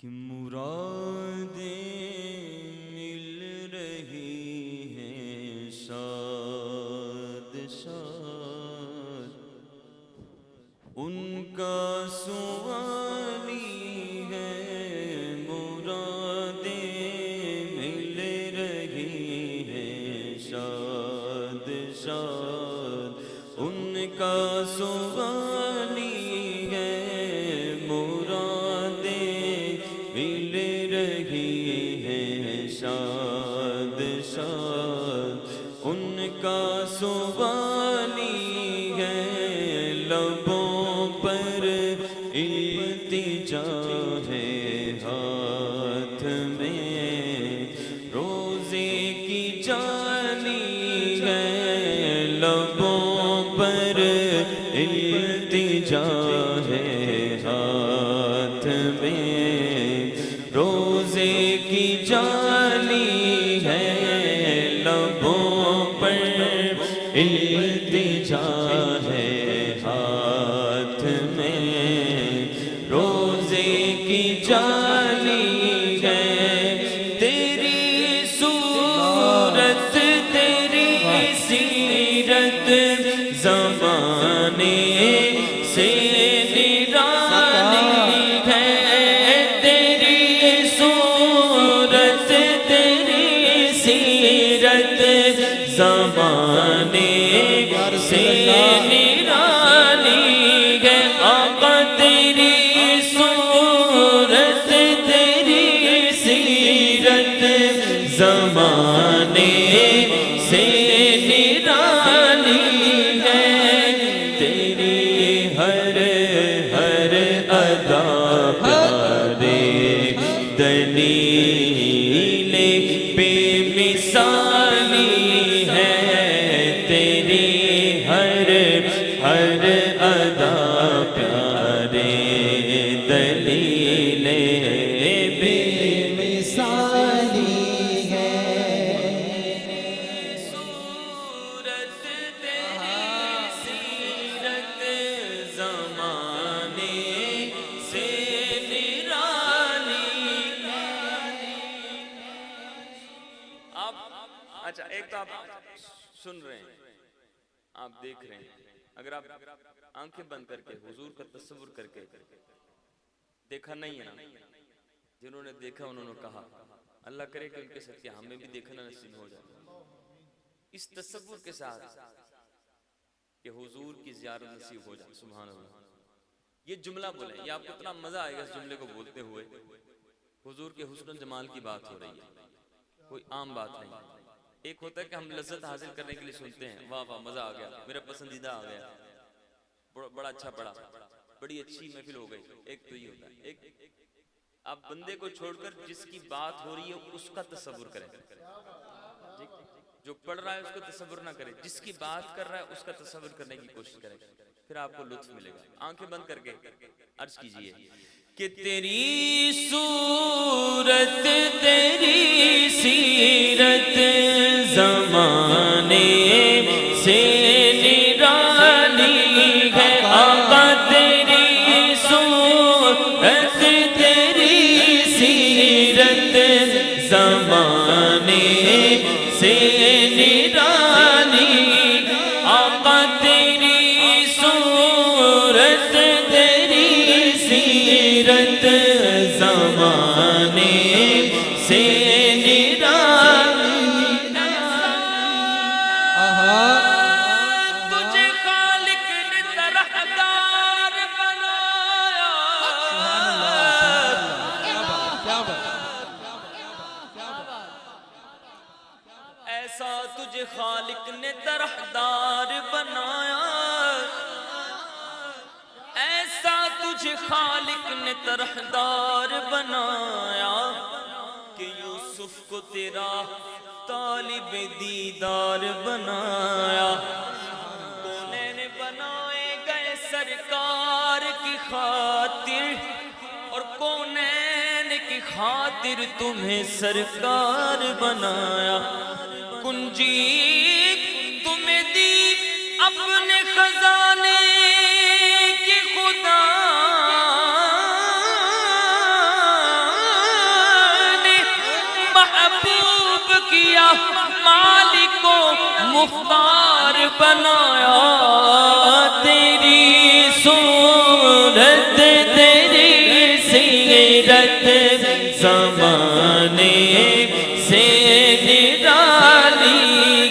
کہ مرادیں مل رہی ہیں شاد شاد، ان کا سوالی ہے مرادیں مل رہی ہیں شاد شاد، ان کا سوالی ہے مرادیں مل رہی ہیں شاد شاد، ان کا سوالی ہے لبوں پر التجا ہے ہاتھ میں روزے کی جالی ہے، لبوں پر التجا ہے ہاتھ میں روزے کی جالی ہے، لبوں پر التجا ہے ہاتھ میں روزے کی جالی ہے، تیری صورت تیری سیرت زمانے سے نرالی ہے، تیری صورت تیری سیرت زمانے سے نرالی ہے، آقا تیری صورت تیری سیرت زمانے سے نرالی ہے، تیری ہر ہر ادا پیارے دلیل بے مثالی ہے، تیری ہر ہر ادا پیارے دلیل بے مثالی ہے، صورت تیری سیرت زمانے سے نرالی۔ آپ اچھا ایک تو آپ سن رہے ہیں، آپ دیکھ رہے ہیں، اگر آپ آنکھیں بند کر کے حضور کا تصور کر کے دیکھا نہیں ہے نا، جنہوں نے دیکھا انہوں نے کہا، اللہ کرے کہ ان کے ساتھ ہمیں بھی دیکھنا نصیب ہو جائے، اس تصور کے ساتھ کہ حضور کی زیارت نصیب ہو جائے، سبحان اللہ۔ یہ جملہ بولیں، یہ آپ کو اتنا مزہ آئے گا اس جملے کو بولتے ہوئے، حضور کے حسن و جمال کی بات ہو رہی ہے، کوئی عام بات نہیں۔ ایک ہوتا ہے کہ ہم لذت حاصل کرنے کے لیے سنتے ہیں، واہ واہ مزہ آ گیا، میرا پسندیدہ آ گیا، بڑا اچھا پڑا، بڑی اچھی محفل ہو گئی، ایک تو یہ ہوتا ہے۔ ایک آپ بندے کو چھوڑ کر جس کی بات ہو رہی ہے اس کا تصور کریں، جو پڑھ رہا ہے اس کو تصور نہ کرے، جس کی بات کر رہا ہے اس کا تصور کرنے کی کوشش کریں، پھر آپ کو لطف ملے گا۔ آنکھیں بند کر کے عرض کیجئے کہ تیری صورت تیری سیرت زمانے سے نرالی ہے، آقا تیری صورت تیری سیرت زمانے سے نرالی، آقا تیری صورت تیری سیرت زمانے سے نرالی، تجھے خالق نے طرحدار بنایا، ایسا تجھے خالق نے طرحدار بنایا، ایسا تجھے خالق نے طرحدار بنایا کہ یوسف کو تیرا طالب دیدار بنایا، کونین بنائے گئے سرکار کی خاطر اور کونین کی خاطر تمہیں سرکار بنایا، کنجی تمہیں دی اپنے خزانے کی خدا کیا مالک کو مختار بنایا تیری صورت تیری سیرت زمانے سے نرالی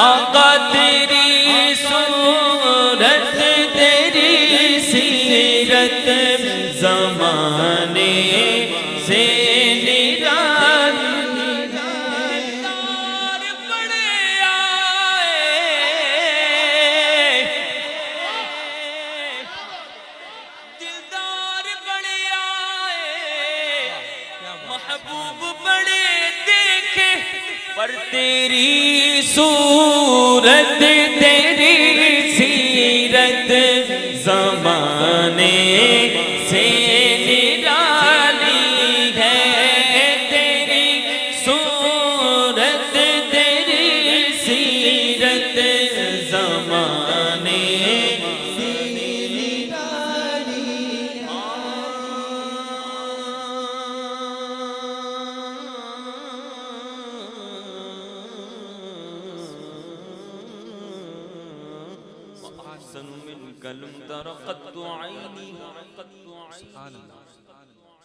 آقا تیری صورت تیری سیرت زمانے سے پر تیری صورت تیری سیرت زمانے سے نرالی ہے تیری صورت تیری سیرت زمانے أحسن منك لم تر قط عيني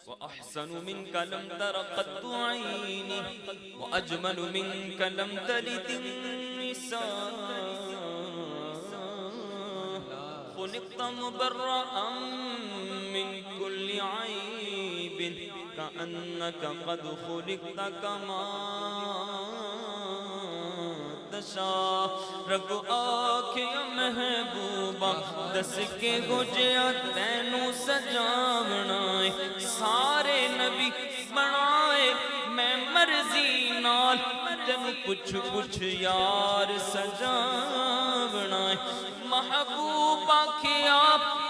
وأحسن منك لم تر قط عيني وأجمل منك لم تلد النساء خلقت مبرأ من كل عيب كأنك قد خلقت كما رب آکھیا محبوبہ دس کے گجیا تینوں سجاونا سارے نبی بنائے میں مرضی نال تینوں پچھ پچھ یار سجاونا محبوب آکھیا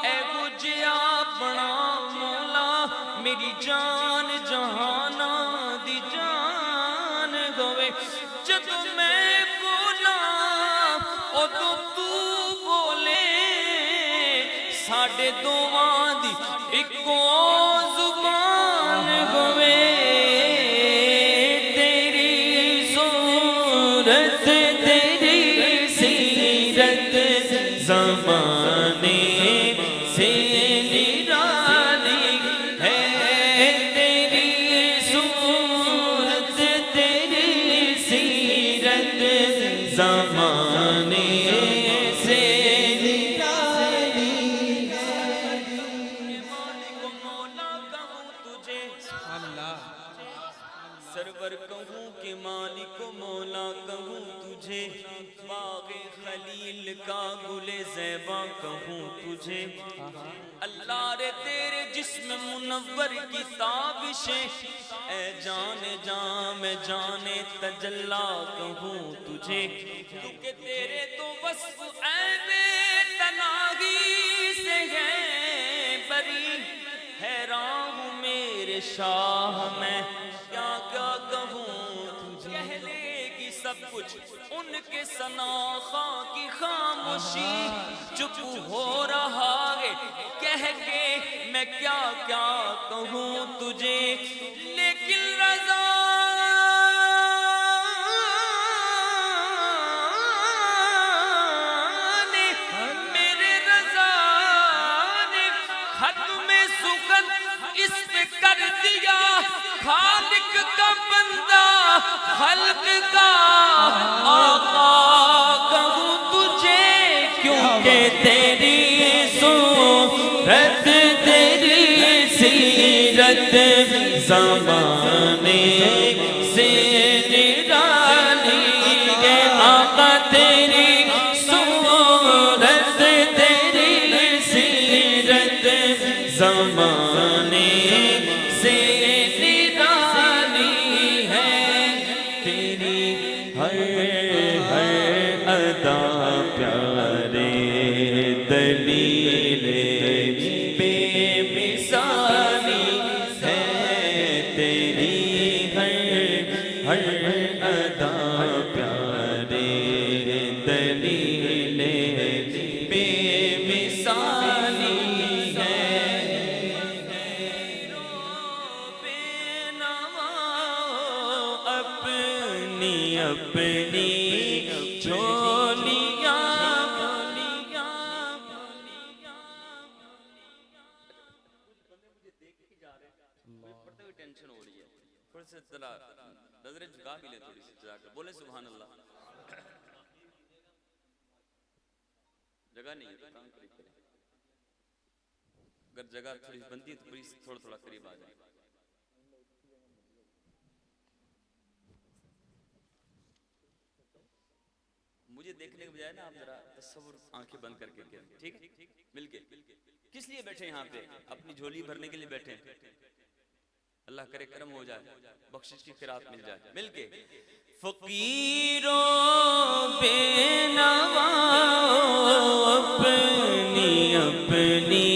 اے گجیا بنا مولا میری جان جہانا دی جان ہوئے جب میں تو بولے ساڑھے دوواں دی ایکو زبان ہوئے تیری صورت تیری سیرت زمانے سے نرالی ہے تیری صورت تیری سیرت زمانے سرور کہوں کہ مالک و مولا کہوں تجھے باغ خلیل کا گل زیبا کہوں تجھے اللہ رے تیرے جسم منور کی تابشیں اے جان جام جانے تجلا کہوں تجھے کیونکہ تیرے تو وصف عیب تناہی سے ہے بری حیران ہوں میرے شاہ میں کیا کیا کہوں کہہ لے گی سب کچھ ان کے ثنا خواہ کی خاموشی چپ ہو رہا ہے کہہ کے میں کیا کیا کہوں تجھے لیکن رضا نے میرے رضا نے ختم سخن اس پہ کر دیا خالق کا بندہ خلق کا آقا کہوں تجھے کیونکہ تیری صورت تیری سیرت زمانے سے نرالی ہے آقا تیری صورت تیری سیرت زمانے سے پیارے دلیل بے مثالی ہے تیری اپنی جھولیاں پڑھتے ہوئے ٹینشن ہو رہی ہے، تھوڑے سے ذرا نظریں جھکا بھی لیں تھوڑی سی، بولے سبحان اللہ. جگہ نہیں ہے تو کام قریب کریں، اگر جگہ تھوڑی بنتی ہے تو پلیز تھوڑا تھوڑا قریب آ جائیں. مجھے دیکھنے کے بجائے نا آپ ذرا تصور آنکھیں بند کر کے کریں، ٹھیک ہے؟ مل کے کس لیے بیٹھے یہاں پہ؟ اپنی جھولی بھرنے کے لیے بیٹھے ہیں. اللہ کرے کرم ہو جائے، بخشش کی خیرات مل جائے. مل کے فقیروں بے نوا اپنی اپنی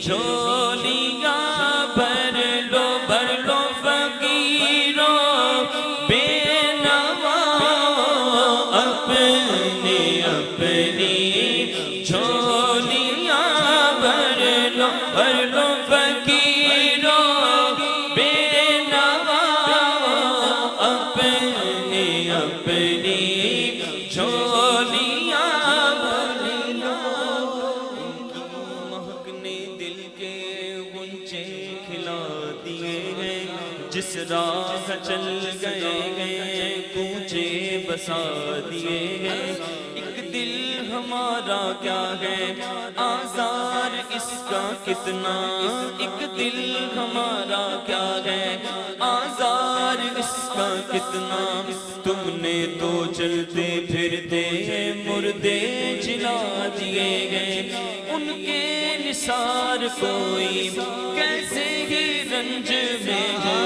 جھولیاں بھر لو فقیروں بے نوا اپنی اپنی جھولیاں بھر لو فقیروں بے نوا اپنی اپنی جھولیاں بھر لو. مہکنے دل کے غنچے کھلا دیے ہیں، جس راہ چل گئے ہیں کوچے بسا دیے ہیں. ایک دل ہمارا کیا ہے آزار اس کا کتنا، ایک دل ہمارا کیا ہے آزار اس کا کتنا. تم نے تو چلتے پھرتے مردے جلا دیے ہیں، ان کے نثار کوئی کیسے ہی رنج میں ہو،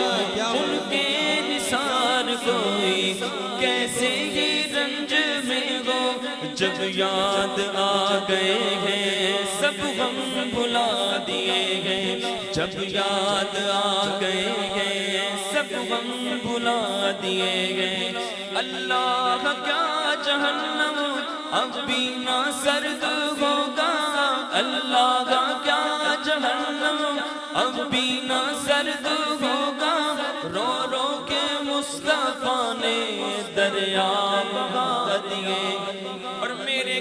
ان کے نثار کوئی کیسے ہی رنج میں ہو. جب یاد آ گئے ہیں سب غم بھلا دیے ہیں، جب یاد آ گئے ہیں سب غم بھلا دیے ہیں. اللہ کیا جہنم اب بھی نہ سرد ہوگا، اللہ کا کیا جہنم اب بھی نہ سرد ہوگا. رو رو کے مصطفیٰ نے دریا بہا دیے. اور میرے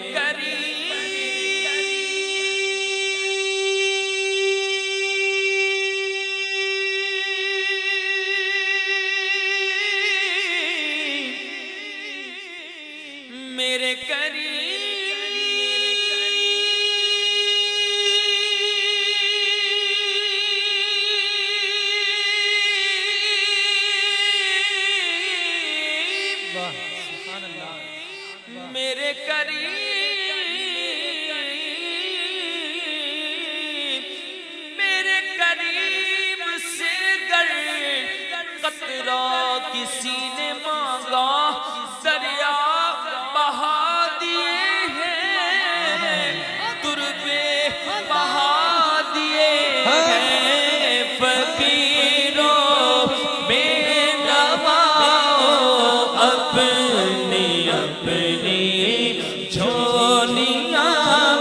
میرے قریب سے گر قطرہ کسی نے مانگا دریا بہا دیے ہیں، تربے بہا دیے ہیں. فقیروں بے نوا اپنی اپنی جھولیاں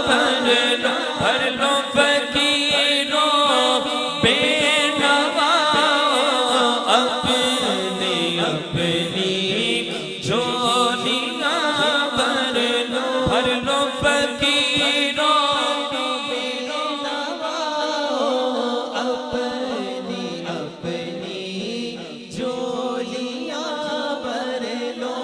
بھر لو فقیروں بے نوا اپنی اپنی جھولیاں بھر لو فقیروں بے نوا اپنی اپنی جھولیاں بھر لو.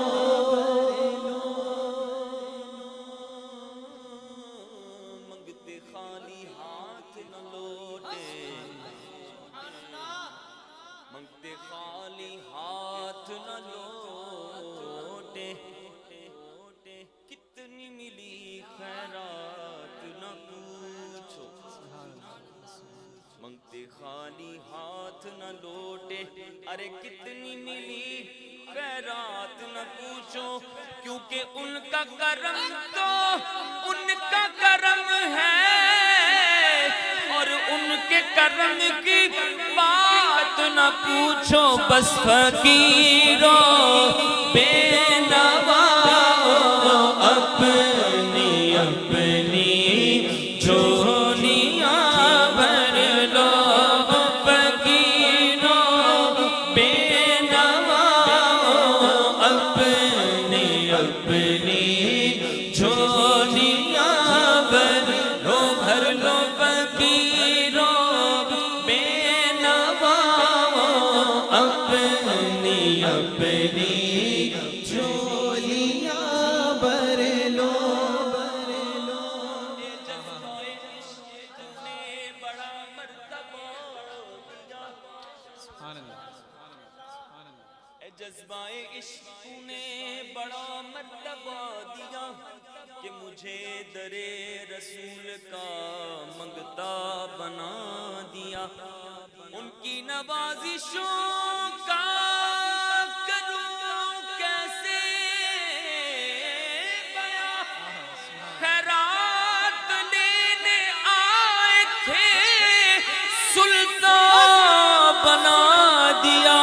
منگتے خالی ہاتھ نہ لوٹے، منگتے خالی ہاتھ نہ لوٹے، کتنی ملی خیرات نہ پوچھو. منگتے خالی ہاتھ نہ لوٹے، ارے کتنی ملی خیرات نہ پوچھو. کیونکہ ان کا کرم تو ان کا کرم ہے، اور ان کے کرم کی بات نہ پوچھو. بس فقیروں بے نوا اپنی اپنی جھولیاں بھر لو فقیروں بے نوا اپنی اپنی جھولیاں بھر لو جذبہ عشق نے بڑا مرتبہ دیا کہ مجھے در رسول کا منگتا بنا دیا ان کی نوازشوں کا کروں کیسے بیاں خیرات لینے آئے تھے سلطان بنا دیا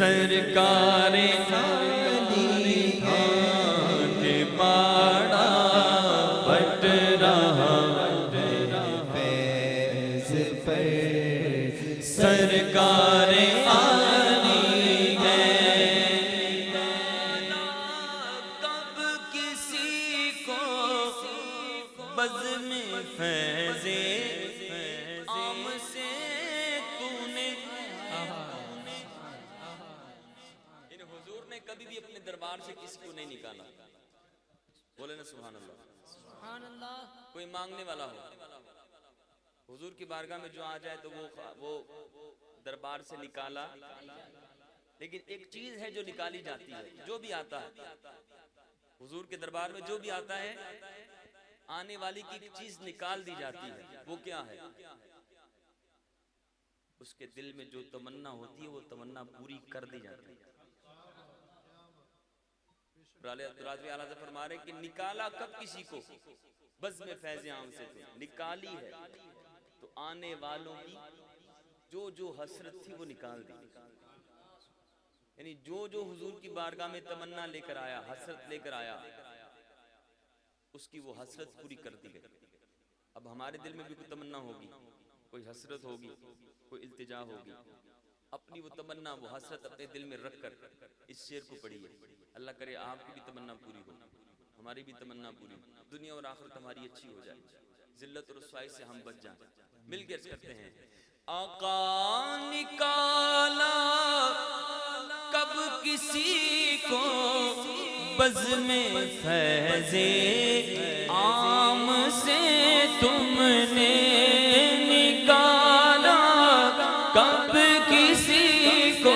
سرکار عالی ہاتھ باڑا بٹ رہا فیض پر سرکار عالی ہے کب کسی کو بزم فیض عام سے حضور نے کبھی بھی اپنے دربار سے کسی کو نہیں نکالا بولے نا سبحان اللہ کوئی مانگنے والا ہو حضور کی بارگاہ میں جو آ جائے تو وہ دربار سے نکالا لیکن ایک چیز ہے جو نکالی جاتی ہے جو بھی آتا ہے حضور کے دربار میں جو بھی آتا ہے آنے والی کی ایک چیز نکال دی جاتی ہے وہ کیا ہے اس کے دل میں جو تمنا ہوتی ہے وہ تمنا پوری کر دی جاتی ہے عبدالعزیز اعلیٰ سے فرما رہے کہ نکالا کب کسی کو بزم فیض عام سے نکالی ہے تو آنے والوں کی جو جو حسرت تھی وہ نکال دی یعنی جو جو حضور کی بارگاہ میں تمنا لے کر آیا حسرت لے کر آیا اس کی وہ حسرت پوری کر دی گئی اب ہمارے دل میں بھی کوئی تمنا ہوگی کوئی حسرت ہوگی کوئی التجا ہوگی اپنی وہ تمنا وہ حسرت اپنے دل میں رکھ کر اس شعر کو پڑھیے اللہ کرے آپ کی بھی تمنا پوری ہو ہماری بھی تمنا پوری ہو دنیا اور آخرت ہماری اچھی ہو جائے ذلت اور رسوائی سے ہم بچ جائیں مل کے عرض کرتے ہیں آقا نکالا کب کسی کو بزم فیض عام سے تم نے نکالا کب کسی کو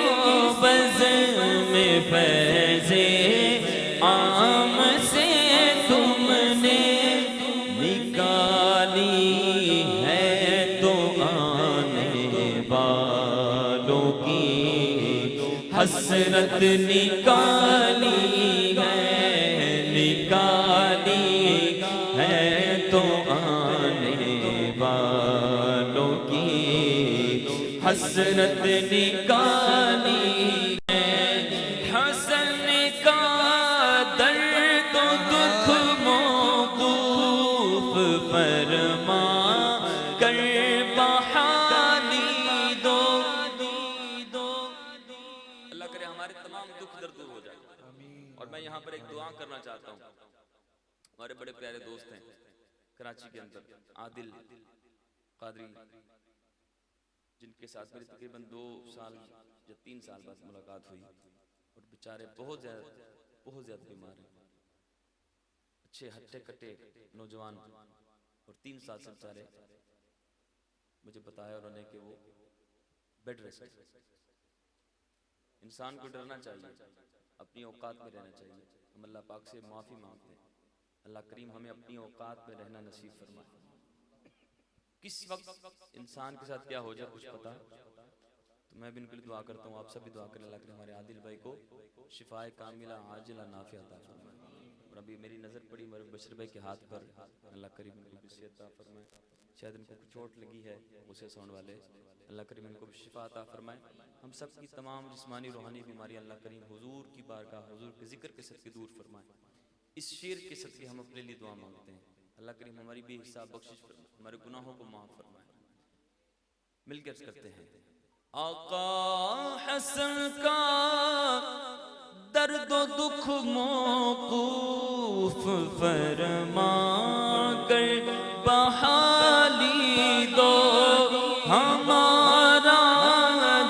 بزم فیض عام سے تم نے نکالی ہے تو آنے والوں کی حسرت نکالی ہے تو آنے والوں کی حسرت نکالی حسن کا درد و دکھ موقوف فرما کر بحالی دو اللہ کرے ہمارے تمام دکھ درد دور ہو جائے اور میں یہاں پر ایک دعا کرنا چاہتا ہوں ہمارے بڑے پیارے دوست ہیں کراچی کے اندر عادل قادری جن کے ساتھ میری تقریباً 2 سال یا 3 سال بعد ملاقات ہوئی اور بیچارے بہت زیادہ بیمار ہیں اچھے ہٹے کٹے نوجوان اور 3 سال سے بیچارے مجھے بتایا انہوں نے کہ وہ بیڈ ریسٹ انسان کو ڈرنا چاہیے اپنی اوقات میں رہنا چاہیے ہم اللہ پاک سے معافی مانگتے ہیں اللہ کریم ہمیں اپنی اوقات میں رہنا نصیب فرمائے کس وقت انسان کے ساتھ کیا ہو جائے کچھ پتا تو میں بھی ان کے لیے دعا کرتا ہوں آپ سب بھی دعا کریں اللہ کرے ہمارے عادل بھائی کو شفائے کاملہ عاجلہ نافعہ عطا فرمائے اور ابھی میری نظر پڑی میرے بشر بھائی کے ہاتھ پر اللہ کریم ان کو صحت عطا فرمائے شاید ان کو چوٹ لگی ہے غصے سون والے، اللہ کریم ان کو شفا عطا فرمائے. ہم سب کی تمام جسمانی روحانی بیماریاں اللہ کریم حضور کی بارگاہ حضور کے ذکر کے صدقے دور فرمائے. اس شعر کے صدقے ہم اپنے لیے دعا مانگتے ہیں، اللہ کریم ہماری بے حساب بخشش فرمائے، ہمارے گناہوں کو معاف فرمائے. مل کے عرض کرتے ہیں آقا حسن کا درد و دکھ موقوف فرما کر بحالی دو ہمارا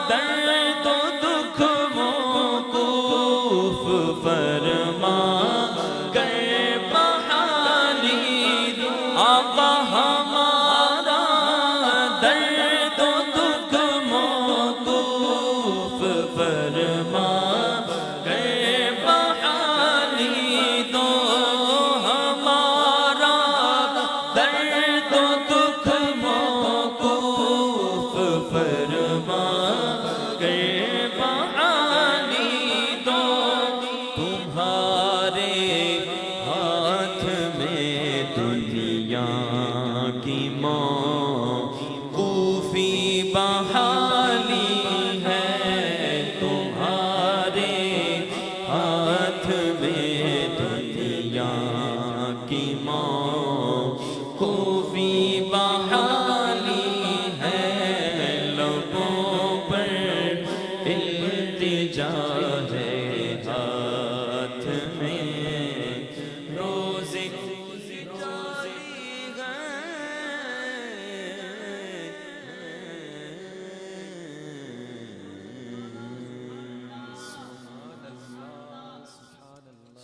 درد و دکھ موقوف فرما کر بحالی دو آقا ہمارا درد و دکھ موقوف فرما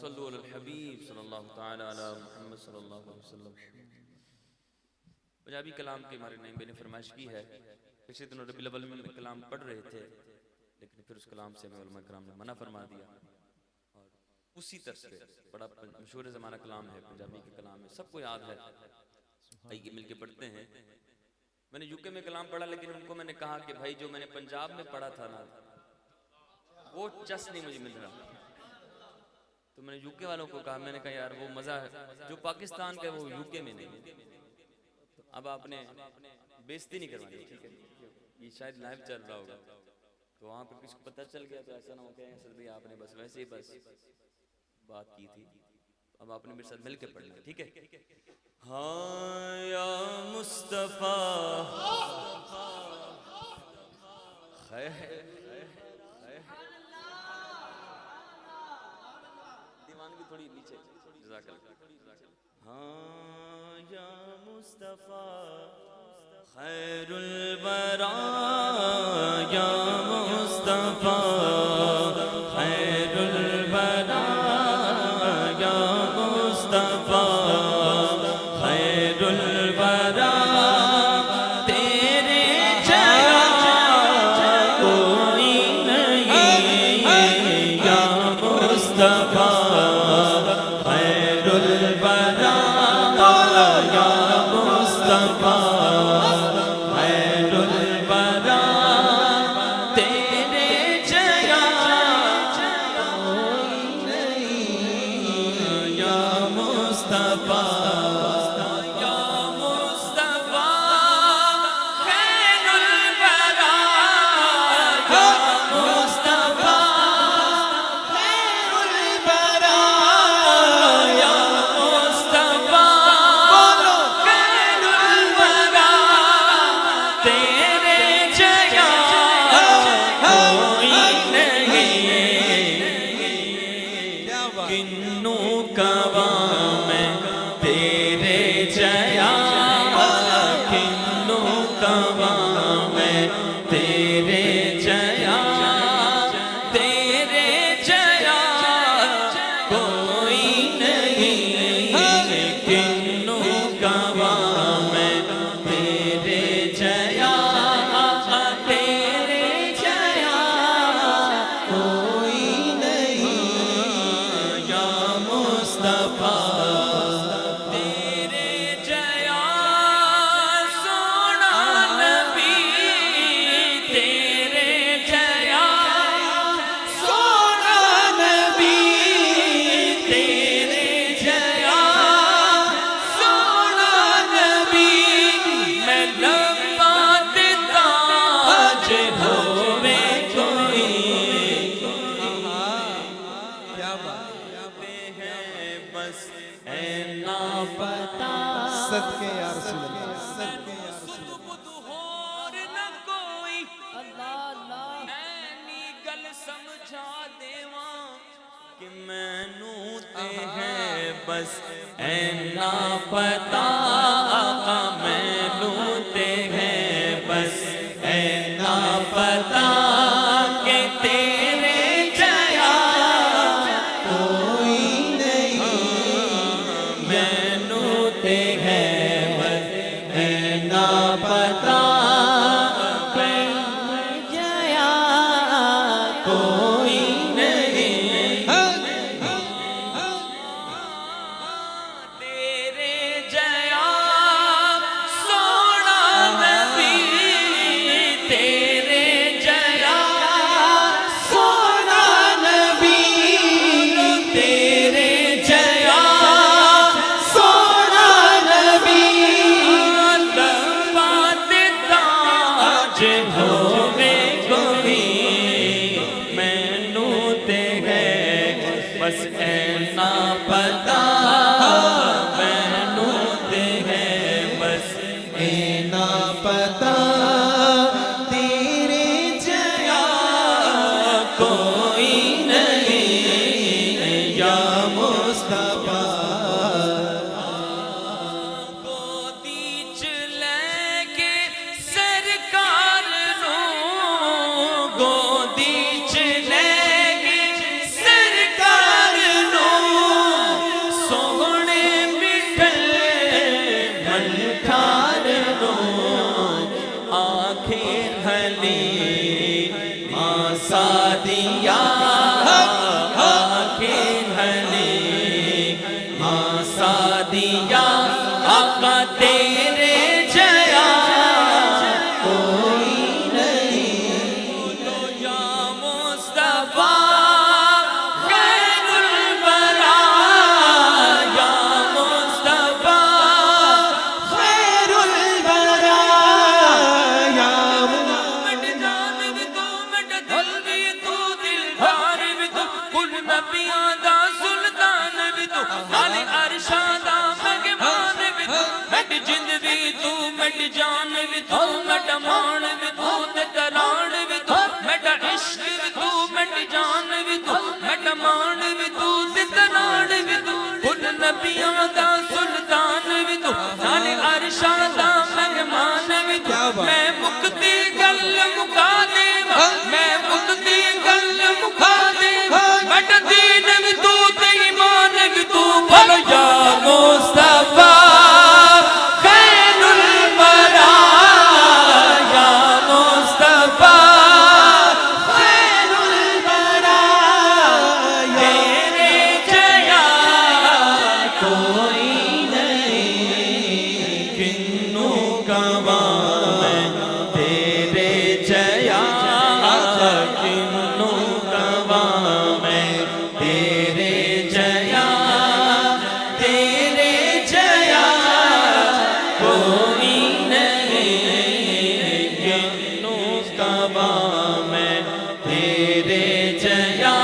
صلو علی الحبیب صلی اللہ تعالی علی محمد صلی اللہ علیہ وسلم. پنجابی کلام کے ہمارے نائب نے فرمائش کی ہے. پچھلے دنوں ربیع الاول میں کلام پڑھ رہے تھے لیکن پھر اس کلام سے ہمیں علماء کرام نے منع فرما دیا. اور اسی طرح پہ بڑا مشہور زمانہ کلام ہے پنجابی کے کلام میں، سب کو یاد ہے. آئیے مل کے پڑھتے ہیں. میں نے یو کے میں کلام پڑھا لیکن ان کو میں نے کہا کہ بھائی جو میں نے پنجاب میں پڑھا تھا نا وہ چس نہیں مجھے مل رہا. تو میں نے یو کے والوں کو کہا، میں نے کہا یار وہ مزہ ہے جو پاکستان کا ہے وہ یو کے میں نہیں. تو اب آپ نے بےزتی نہیں کروانی، ٹھیک ہے؟ یہ شاید لائیو چل رہا ہوگا تو وہاں پہ کسی کو پتہ چل گیا تو ایسا نہ ہو کہ سر بھی آپ نے بس ویسے ہی بس بات کی تھی. اب آپ نے میرے ساتھ مل کے پڑھ لیا، ٹھیک ہے؟ ہاں یا مصطفیٰ دیوان بھی تھوڑی نیچے جزاک اللہ. ہاں یا مصطفیٰ خیر الورا یا مصطفیٰ خیر الورا یا مصطفیٰ خیر الورا تیرے جیسا کوئی نہیں یا مصطفیٰ خیر الورا یا مصطفیٰ خیر الورا بس اینا پتا آقا مینوں تے ہے بس اینا پتا کہ تیرے جیا کوئی نہیں مینوں تے ہے بس اینا پتا بس اینا پتا مینوں تے ہے بس اینا پتا تیرے جیا کوئی نہیں یا مصطفیٰ گودی چ لے کے سرکار نوں گودی چ لے سادیا آنکھیں ہلی ماں سادیا آقا تیرے جیا کوئی نہیں یا مصطفیٰ خیر الورا یا مصطفیٰ خیر الورا یا نبیاں دا سلطان بھی تو آل عرشاں دا مہمان بھی تو مٹ جند بھی تو مٹ جان بھی تو مٹ مان بھی تو تران بھی تو مٹ عشق بھی تو مٹ جان بھی تو مٹ مان بھی تو تران بھی تو کل نبیاں دا سلطان بھی تو آل عرشاں دا مہمان بھی تو میں مکتی گل مکا دے میں مکتی گل مکا دے مٹ دین بھی تو ایمان بھی تو بولو یا مصطفیٰ خیر الورا یا مصطفیٰ خیر الورا تیرے جیا کوئی نہیں کنوں کواں میں تیرے جیا کنوں کواں میں تیرے جیا کوئی نہیں کنوں کواں میں تیرے جیا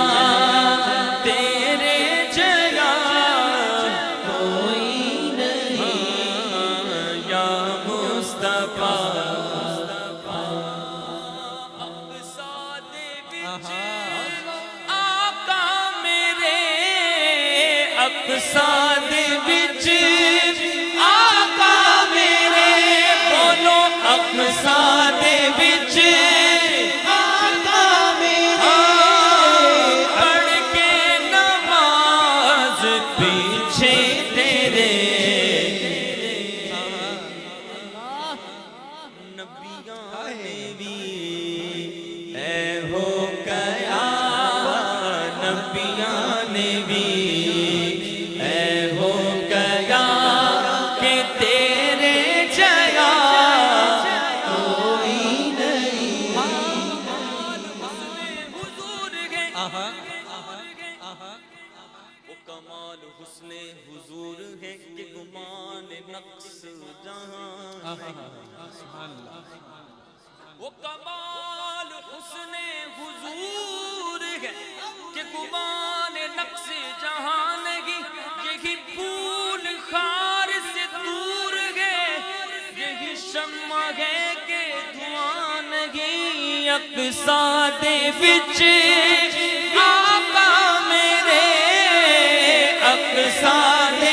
کوئی نہیں یا مصطفیٰ اقصاد وچ آقا میرے بولو اقصاد وچ آقا میرے پڑھ کے نماز پیچھے تیرے نبیاں نے بھی اے ہو گیا نبیاں نے بھی وہ کمال حسن حضور ہے کہ گمان نقص جہاں وہ کمال حسن حضور ہے کہ گمان نقص جہاں نہیں یہی پھول خار سے دور ہے یہی شمع ہے کہ دھواں نہیں اقصاد وچ آقا میرے اقصاد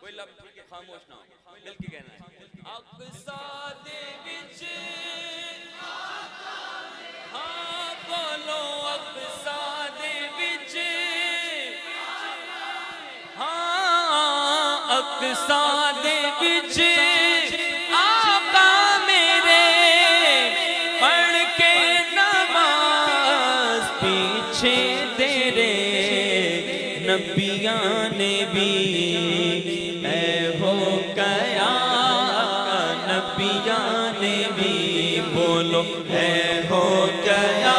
کوئی لفظ خاموش نہ ہو، مل کے کہنا ہے اقصا دے وچ ہاں بولو اقصا دے وچ ہاں اقصا دے وچ آقا میرے پڑھ کے نماز پیچھے تیرے نبیاں نے بھی اے ہو گیا نبیاں نے بھی بولو اے ہو گیا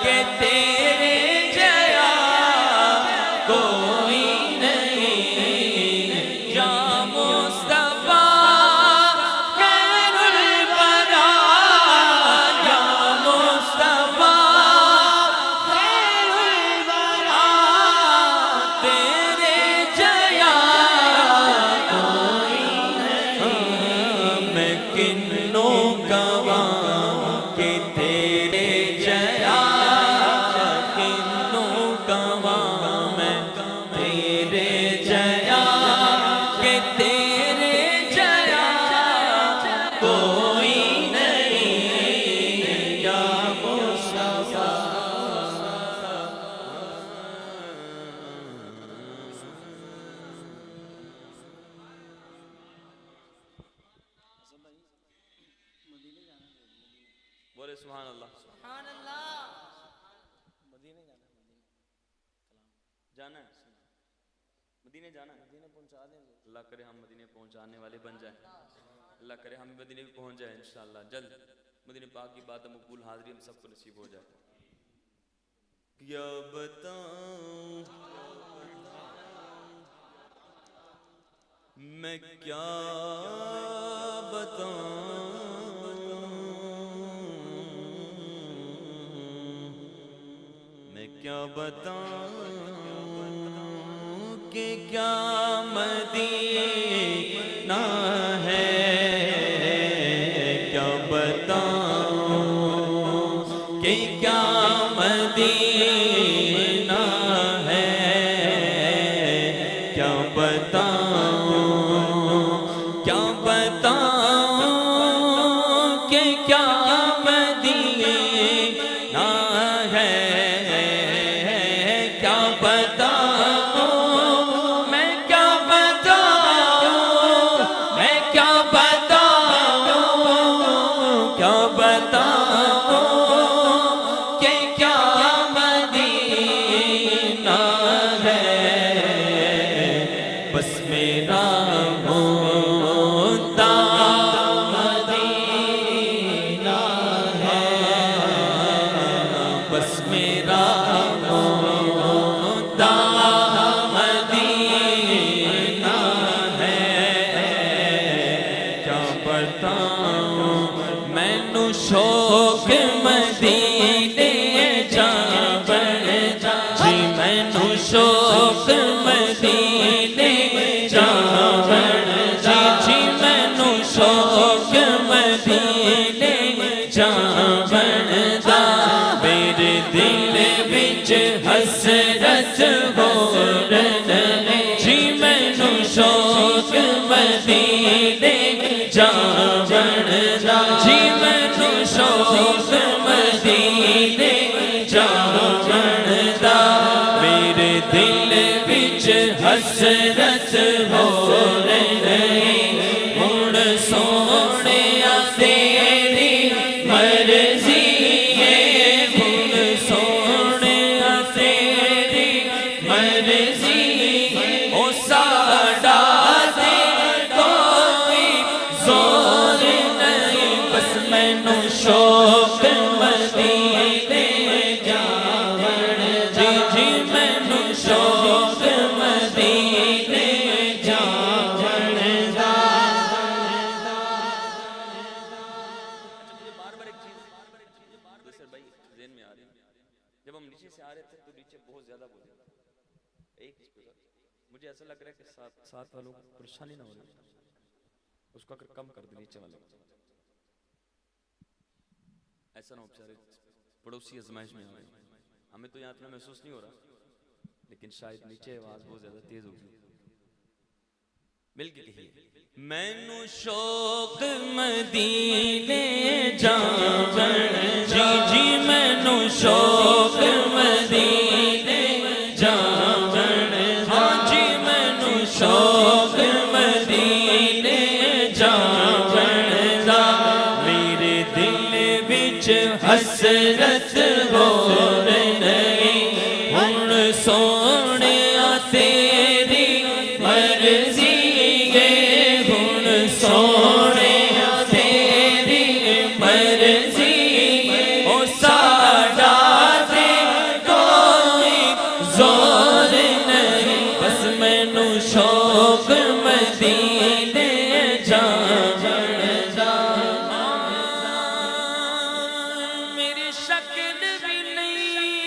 کہ تیرے جیا کوئی نہیں یا مصطفیٰ خیر الورا یا مصطفیٰ خیر الورا تیرے جیا کوئی نہیں میں کنوں گواں کہ تیرے جیا کنوں گواں میں تیرے جیا کہ تیرے جیا کوئی نہیں یا مصطفیٰ بولے سبحان اللہ سبحان اللہ جانا ہے مدینے جانا ہے اللہ کرے ہم مدینے پہنچانے والے بن جائیں اللہ کرے ہم مدینے بھی پہنچ جائیں انشاءاللہ جلد مدینے پاک کی بات مقبول حاضری ہم سب کو نصیب ہو جائے کیا بتاؤں میں کیا بتاؤں میں کیا بتاؤں کہ کیا مدینہ ہے کیا بتاؤں کہ کیا مدینہ ہے کیا بتاؤں کیا بتاؤں کہ کیا مدینہ ہے کیا بتاؤں میں کیا بتاؤں میں کیا بتاؤں کیا بتاؤں کہ کیا مدینہ ہے بس میرا ہوتا مدینہ ہے بس میرا ہوتا مدینہ ہے کیا بتاؤں میں نو شوق مدینے جاون جی میں نو شوق مدینے جاون جی میں نو شوق مدینے جاون دا میرے دل وچ حسرت ہو رہی جی میں نو شوق مدینے جاون دا جی میں نو شوق مدینے جاون دا میرے دل وچ حسرت ہو رہی ہن سونیا تیری مرضی ہے ہن سونیا تیری مرضی او ساڈا تے کوئی زور نہیں بس مینوں شوق مدینے جاون جی جی مینوں شوق مدینے جاون دا مجھے بار بار ایک چیز دوسر بھائی ذہن میں آ رہی ہے جب ہم نیچے سے آ رہے تھے تو نیچے بہت زیادہ بول رہے تھے ایک اسپیکر مجھے ایسا لگ رہا ہے کہ ساتھ والوں کو پریشانی نہ ہو رہی اس کو اگر کم کر دیں نیچے والے ایسا نہ ہو بیچارے پڑوسی آزمائش میں آئے ہمیں تو یہاں اتنا محسوس نہیں ہو رہا لیکن شاید نیچے آواز بہت زیادہ تیز ہوگی مل کے کہیے مینو شوق مدینے جاون جی جی مینو شوق مدینے جاون ہاں جی مینو شوق مدینے جاون دا میرے دل وچ حسرت ہو رہی ہن سونیا تیری مرضی سونے تیری مرضی او ساڈا تے کوئی زور نہیں بس مینو شوق مدینے جاون دا میری شکل بھی نہیں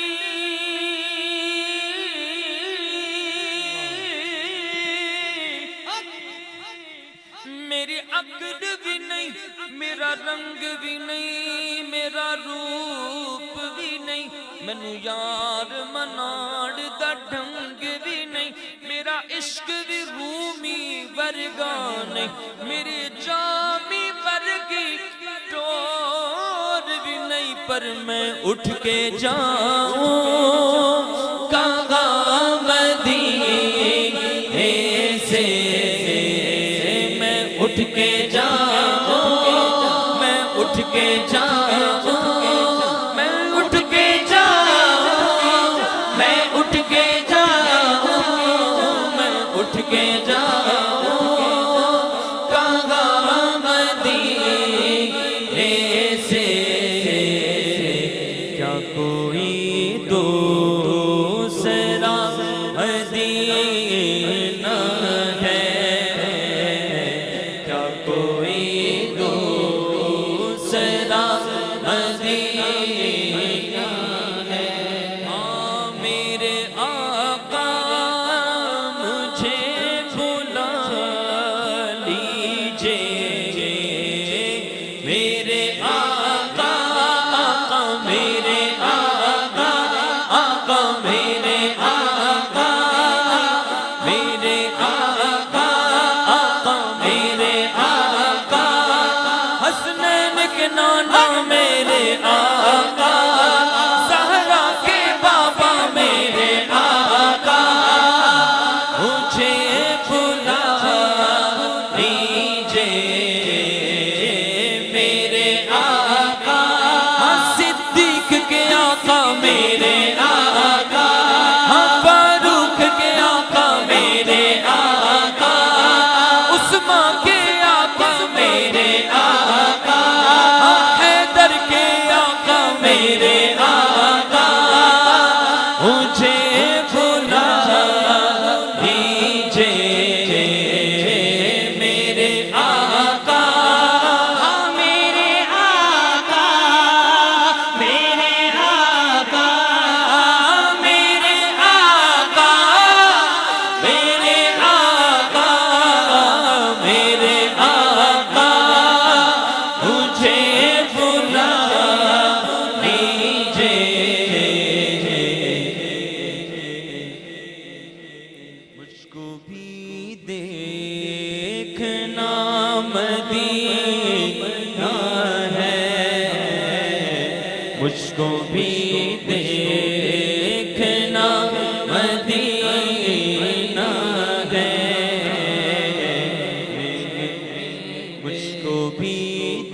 میری عقل بھی نہیں میرا رنگ بھی نہیں میرا روپ بھی نہیں مینو یار مناڑ دا ڈھنگ بھی نہیں میرا عشق بھی رومی ورگا نہیں میری جامی ورگی ٹور بھی نہیں پر میں اٹھ کے جاؤں کہاں مدینے سے اٹھ کے جاؤں میں اٹھ کے جاؤں میں اٹھ کے جاؤں میں اٹھ کے جاؤں میں اٹھ کے جاؤں کہاں مدینے سے کیا کوئی دوسرا مدینہ ہے کوئی دوسرا مدینہ ہے ہاں میرے آقا مجھے بلا لیجیے میرے آقا آقا میرے آقا آقا میرے آقا میرے آقا آقا میرے آقا حسنین کے نانا میرے آقا زہرا کے بابا میرے آقا مجھے بلا لیجیے میرے آقا صدیق کے آقا میرے آقا فاروق کے آقا میرے آقا عثمان کے آقا میرے آقا حیدر کے آقا میرے آقا مجھے بلا لیجیے میرے آقا میرے آقا میرے آقا میرے آقا میرے آقا میرے آقا مجھے بلا لیجیے مجھ کو بھی دیکھنا مدینہ ہے مجھ کو بھی دیکھنا مدینہ ہے مجھ کو بھی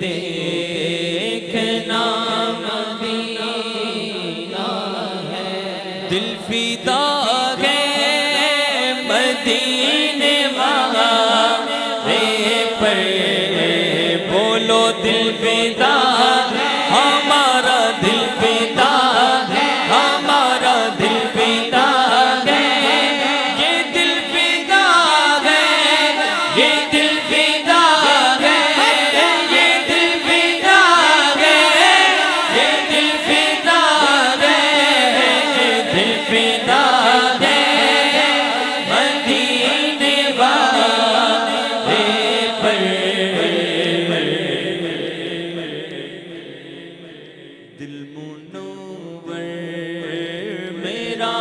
دیکھنا مدینہ ہے دل فدا ہے مدینے والے پر بولو دل فدا ہمارا دل فدا ہمارا دل فدا ہے یہ دل فدا ہے یہ دل فدا ہے یہ دل فدا ہے یہ دل فدا ہے یہ دل فدا ہے مدینے والے پر دل منور میرا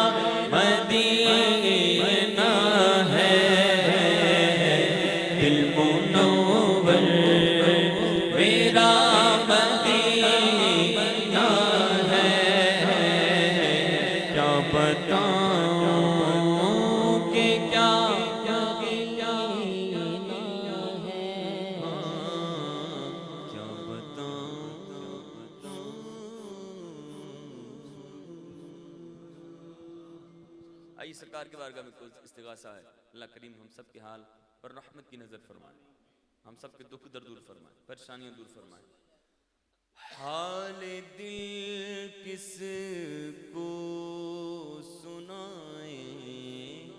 مدینہ ہے آئیے سرکار کے بارگاہ میں کوئی استغاثہ ہے، اللہ کریم ہم سب کے حال پر رحمت کی نظر فرمائے، ہم سب کے دکھ درد دور فرمائے، پریشانیاں دور فرمائے۔ حال دل کس کو سنائیں،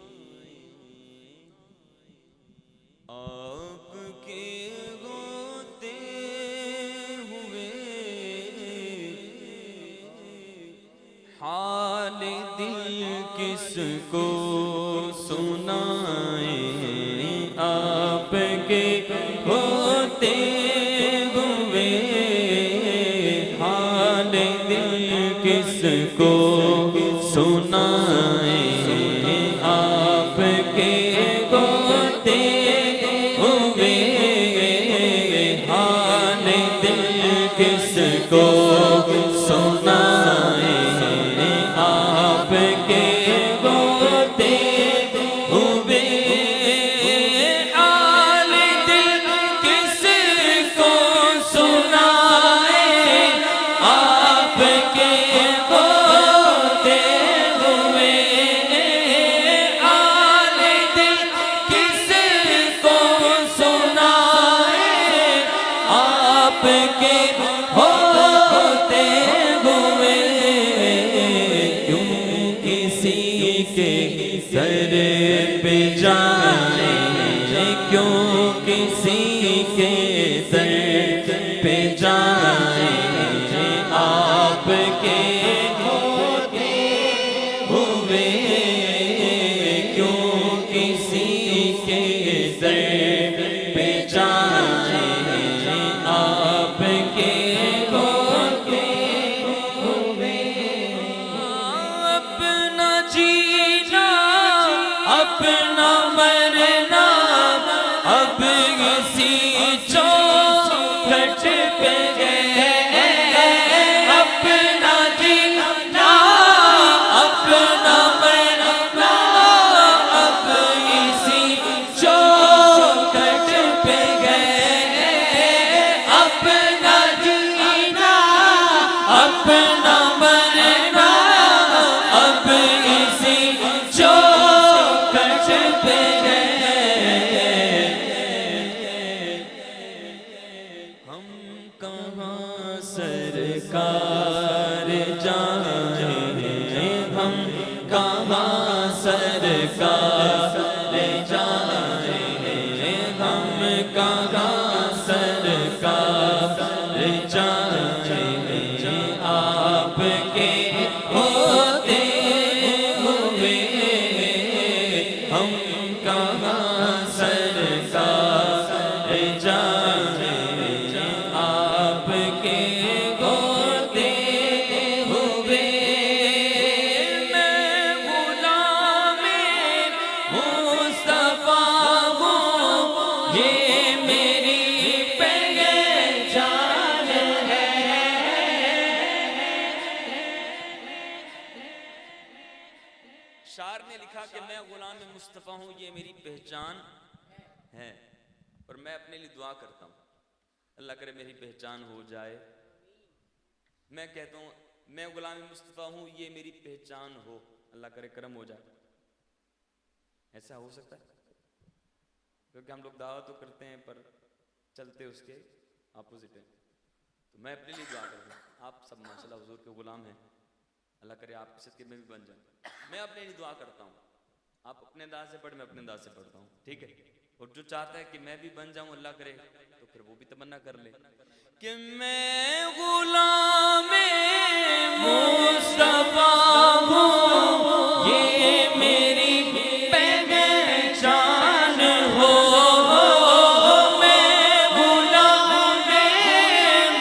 آپ کے ہوتے ہوئے، حال دل کس کو سنائیں، آپ کے ہوتے ہوئے، حال دل کس کو سنائیں، آپ کے ہوتے ہوئے، حال دل کس کو سنائیں، آپ کے ہوتے ہوئے، حال دل کس کو سنائیں، آپ کے ہوتے ہوئے، حال دل کس کو سنائیں، آپ کے ہوتے ہوئے، کیوں کسی کے سر پہ جائیں، کیوں کسی کے سر پہ جائیں، آپ کے ہوتے ہوئے، کیوں کسی کے سر پہ جائیں، آپ کے ہوتے ہوئے، اپنا جینا اپنا مرنا اب اسی چوکھٹ پہ ہے، اپنا جینا اپنا مرنا اب اسی چوکھٹ پہ گئے، اپنا جینا اپنا مرنا اب اسی چوکھٹ پہ گئے، ہم کہاں سرکار جائیں، ہم کہاں سرکار جائیں، ہم کہاں سرکار جائیں، آپ کے ہوتے ہوئے، ہم کہاں سرکار جائیں، آپ کے ہوتے ہوئے، میں غلام مصطفیٰ ہوں، یہ میری پہچان ہے۔ شاعر نے لکھا کہ میں غلام مصطفیٰ ہوں، یہ میری پہچان ہے، اور میں اپنے لیے دعا کرتا ہوں اللہ کرے میری پہچان ہو جائے۔ میں کہتا ہوں میں غلام مصطفیٰ ہوں، یہ میری پہچان ہو، اللہ کرے کرم ہو جائے۔ ایسا ہو سکتا ہے؟ کیونکہ ہم لوگ دعویٰ تو کرتے ہیں پر چلتے اس کے اپوزٹ ہیں۔ تو میں اپنے لیے دعا کرتا ہوں، آپ سب ماشاءاللہ حضور کے غلام ہیں، اللہ کرے آپ کے صدقے میں بھی بن جائیں۔ میں اپنے لیے دعا کرتا ہوں، آپ اپنے انداز سے پڑھ، میں اپنے انداز سے پڑھتا ہوں، ٹھیک ہے؟ اور جو چاہتا ہے کہ میں بھی بن جاؤں اللہ کرے تو پھر وہ بھی تمنا کر لے کہ میں غلام مصطفیٰ ہوں، یہ میری پہچان ہو، میں غلام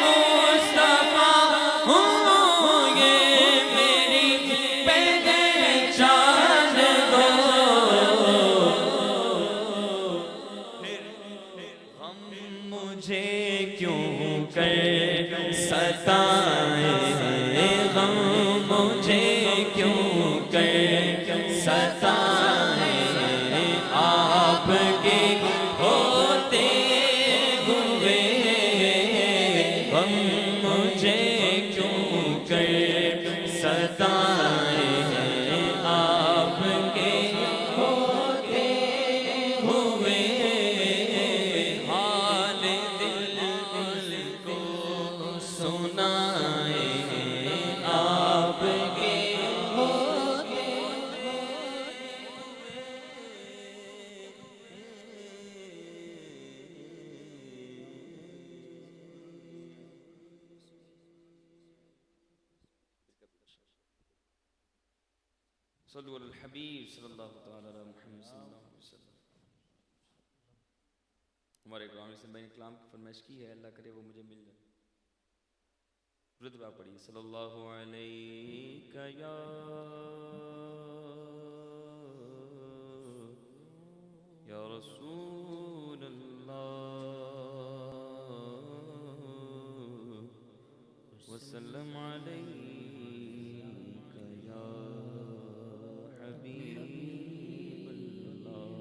مصطفیٰ ہوں، یہ میری پہچان ہو، پھر غم مجھے کیوں کر ستائیں، غم مجھے کیوں کر ستائیں، آپ کے ہوتے ہوئے، غم مجھے کیوں کر ستائیں، آپ کے سنائے ہیں آپ کے ہوتے صلو علی الحبیب صلی اللہ تعالی علی محمد صلی اللہ علیہ وسلم. ہمارے اکرام سے میں نے کلام کی فرمائش کی ہے، اللہ کرے وہ مجھے مل جائے. رتبہ پڑھی صلی اللہ علیہ یا رسول اللہ وسلم علیک یا حبیب اللہ.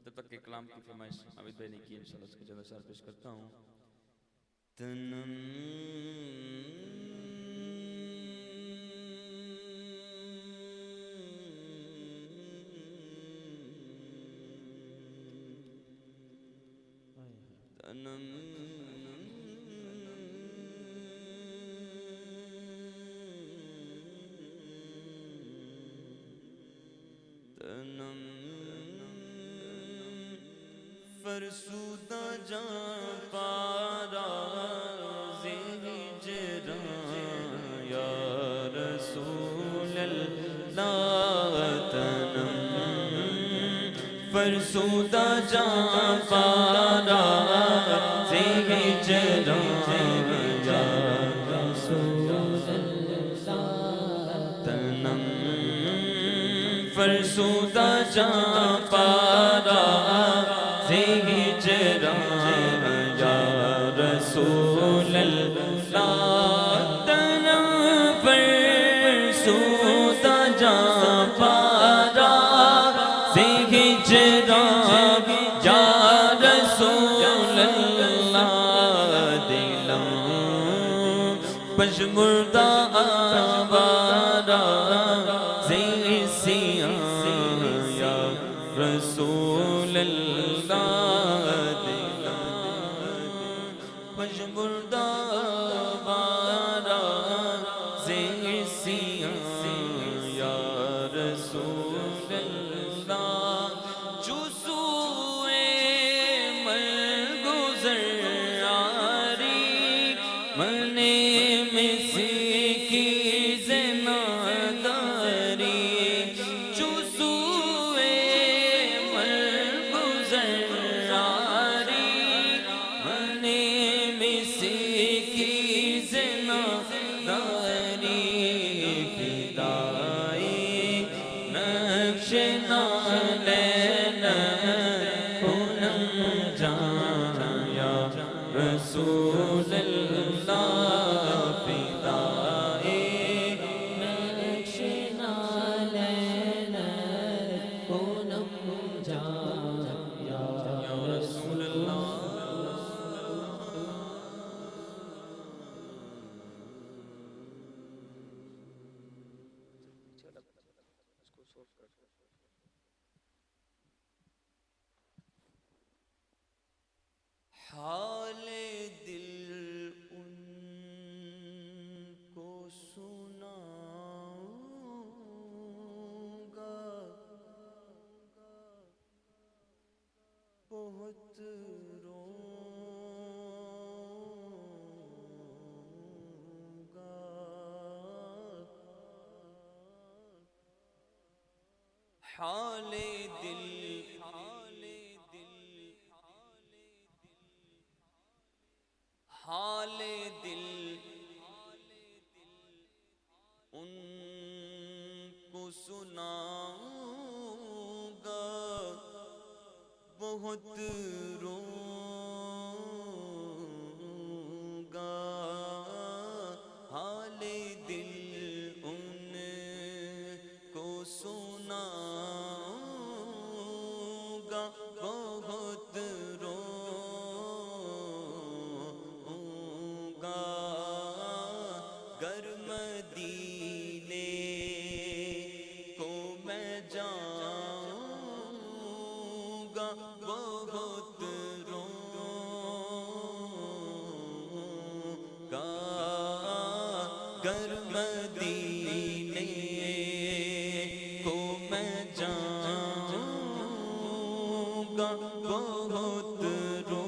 جب تک کہ کلام کی فرمائش عابد بھائی نے کی انشاءاللہ اس کے چند اشعار پیش کرتا ہوں. تنم تنم تنم فرسودہ جان پارا ہجران یا رسول اللہ. تنم فرسودہ جان پارا ہجران یا رسول اللہ. تنم فرسودہ جان پارا ہجران یا رسول اللہ. تنم فرسودہ جان پارا ہجران یا رسول اللہ. دلم پشمردہ آوارہ سیاں یا رسول اللہ. دلم پشمردہ آوارہ سیاں یا رسول اللہ. جو سوئے مرگزر آری منے مسکی زناداری. جو سوئے مرگزر آری منے مسکی زناداری. فدائی نقش نالین پونم جان یا رسول اللہ. فدائی نقش نالین پونم جان یا رسول اللہ. حال دل ان کو سناؤں گا بہت روں گا. حال دل حال دل ان کو سناؤں گا بہت روں گا. حال دل ان کو سناؤں گا بہت گر مدینے کو میں جاؤں گا بہت گر مدینے کو میں جاؤں گا بہت روں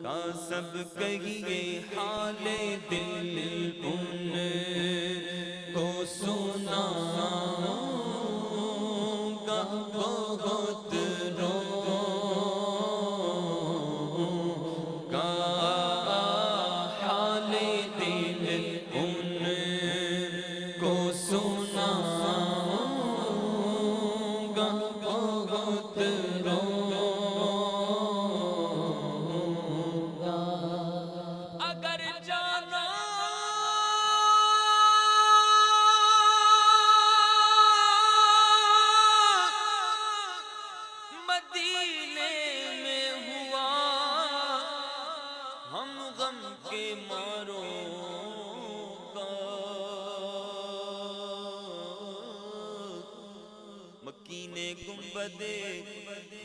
گا سب کہیے حال دل ان کو سناؤں گا بہت روں گا حال دل ان کو سناؤں گا بہت روں گا اگر جانا مدینے میں ہوا ہم غم کے ماروں کا مکین گنبد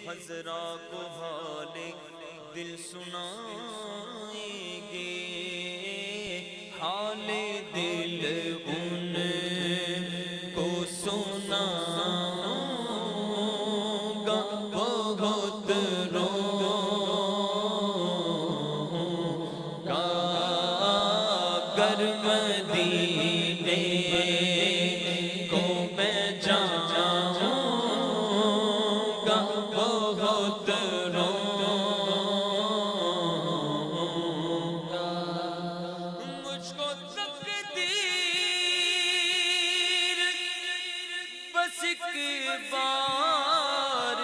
خضرا کو حال دل سنائیں گے حال دل ان کو سناؤں گا بہت روں گا گر مدینے کو میں جاؤں گا بہت روں گا مجھ کو تقدیر بس ایک بار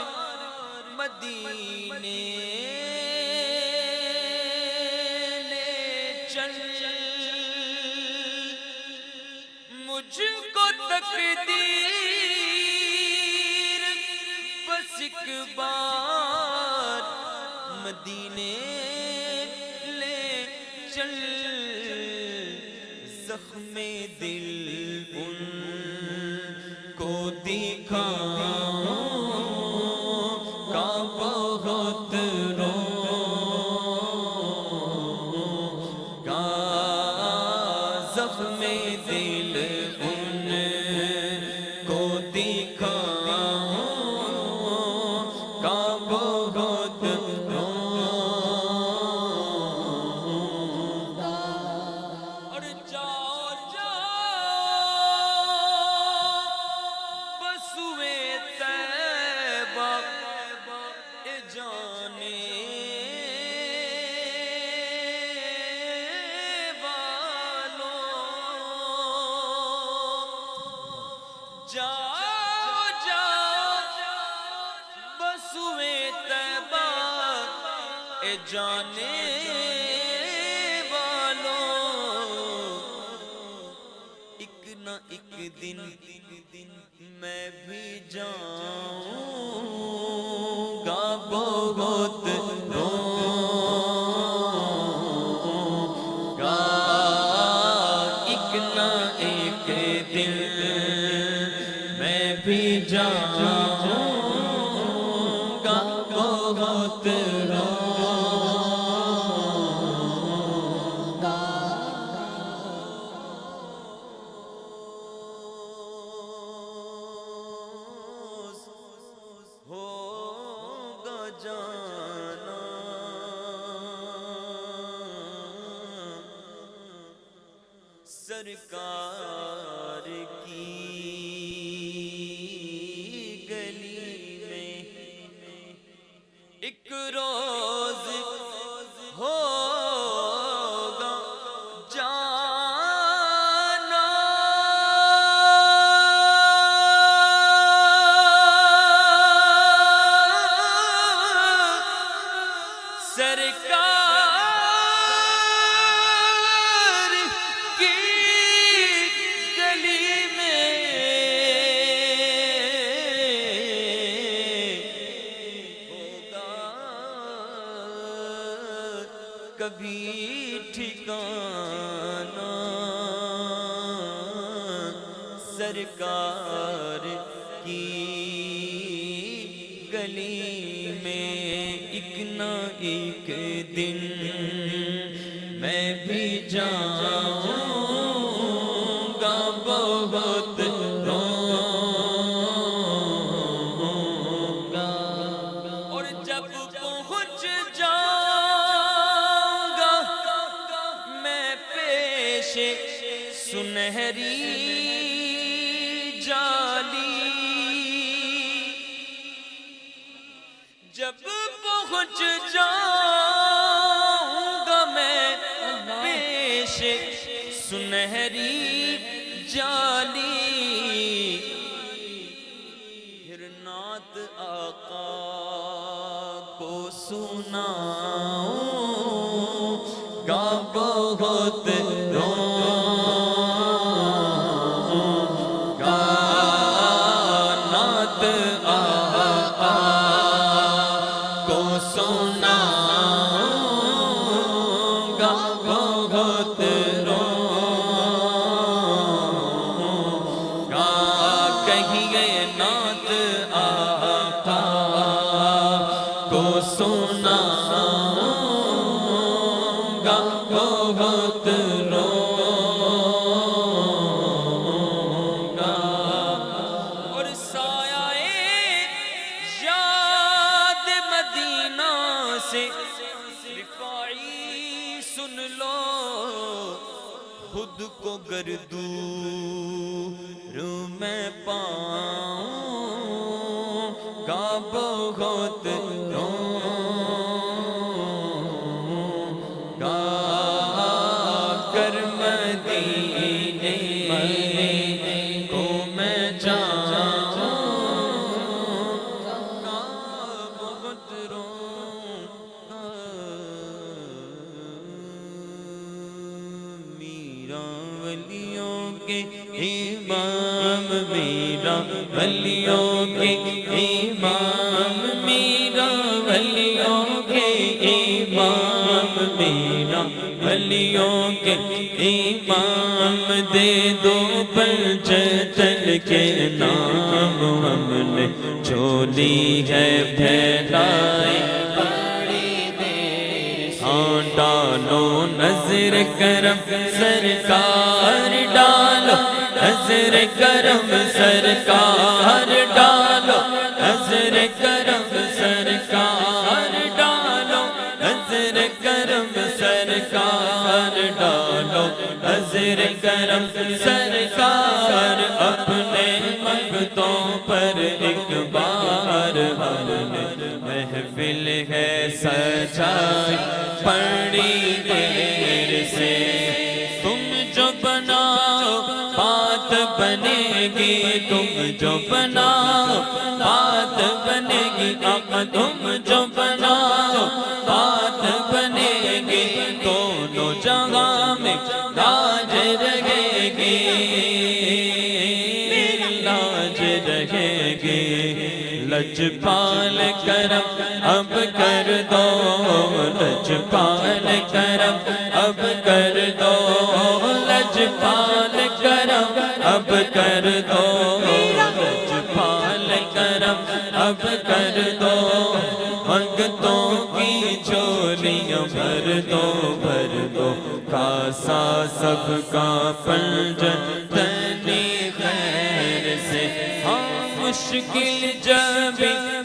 مدینے لے چل مجھ کو تقدیر بس ایک بار مدینے لے چل زخم دل ان کو دکھاؤں گا بہت روں گا زخم دل ان کو دکھاؤں گا بہت روں گا اور جاؤ بسوئے طیبہ اے جانے جاؤ بسوئے طیبہ اے جانے والوں ایک نہ ایک دن میں بھی جاؤں گا بہت روں گا ایک نہ ایک دن میں بھی جاؤں گا بہت روں گا ہوگا جانا سرکار کی گلی میں ایک روز ہوگا جانا سرکار کی گلی میں ہوگا کبھی ٹھکانا سرکار کی گلی میں ایک نہ ایک دن میں بھی جاؤں گا بہت روؤں گا، اور جب پہنچ جاؤں گا میں پیش سنہری جالی، جب پہنچ جاؤں گا میں پیش سنہری جالی، پھر نعت آقا کو سناؤں گا بہت روؤں گا، نعت آقا کو سناؤں گا بہت روؤں گا، کہیے نعت آقا کو سناؤں گا بہت روؤں گا، اور سایہ یاد مدینہ سے رفاعی سن لو، خود کو گر دور میں پاؤں گا بہت روؤں گا، کر مدینے کو میں جاؤں گا بہت روؤں گا، میرا ولیوں کے امام، میرا ولیوں کے امام، میرا ولیوں کے امام، میرا ولیوں کے امام، دے دو پنجتن کے نام، ہم نے چولی ہے پھیلائی بڑی دیر سے، ہاں ڈالو نظر کرم سرکار ڈالو، نظر کرم سرکار ڈالو، نظر کرم سرکار ڈالو، نظر کرم سرکار ڈالو، نظر کرم سرکار، اپنے مقتوں پر ایک بار ہم نے محفل ہے سجائی بڑی دیر سے، تم جو بناؤ بات بنے گی، تم جو بناؤ بات بنے گی، آقا تم جو بناؤ بات بنے گی، دونوں جہاں میں لاج رہے گی، لاج رہے گی، لجپال کرم اب کر دو، لجپال کرم اب کر دو، لجپال کرم اب کر دو، لجپال کرم اب کر دو، منگتوں کی چولیاں بھر دو، بھر دو، کاسا سب کا پنجن تنی خیر سے، ہاں مشکل جب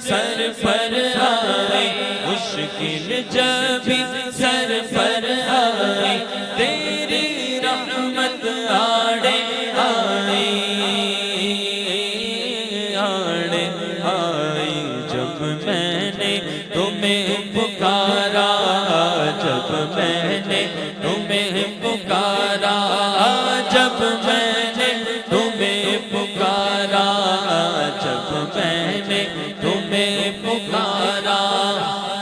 سر پر آئے، مشکل جب سر پر آئے، تیری رحمت آڑے آئی، آڑے آئی، جب میں نے تمہیں پکارا، جب میں نے تمہیں پکارا، جب میں نے تمہیں پکارا، جب میں نے تمہیں پکارا،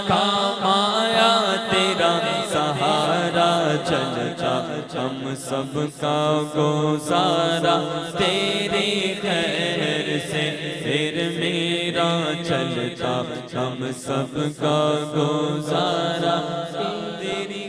کام آیا تیرا سہارا، چلتا ہم سب کا گزارا تیری خیر سے، پھر میرا چلتا ہم سب کا گزارا تیری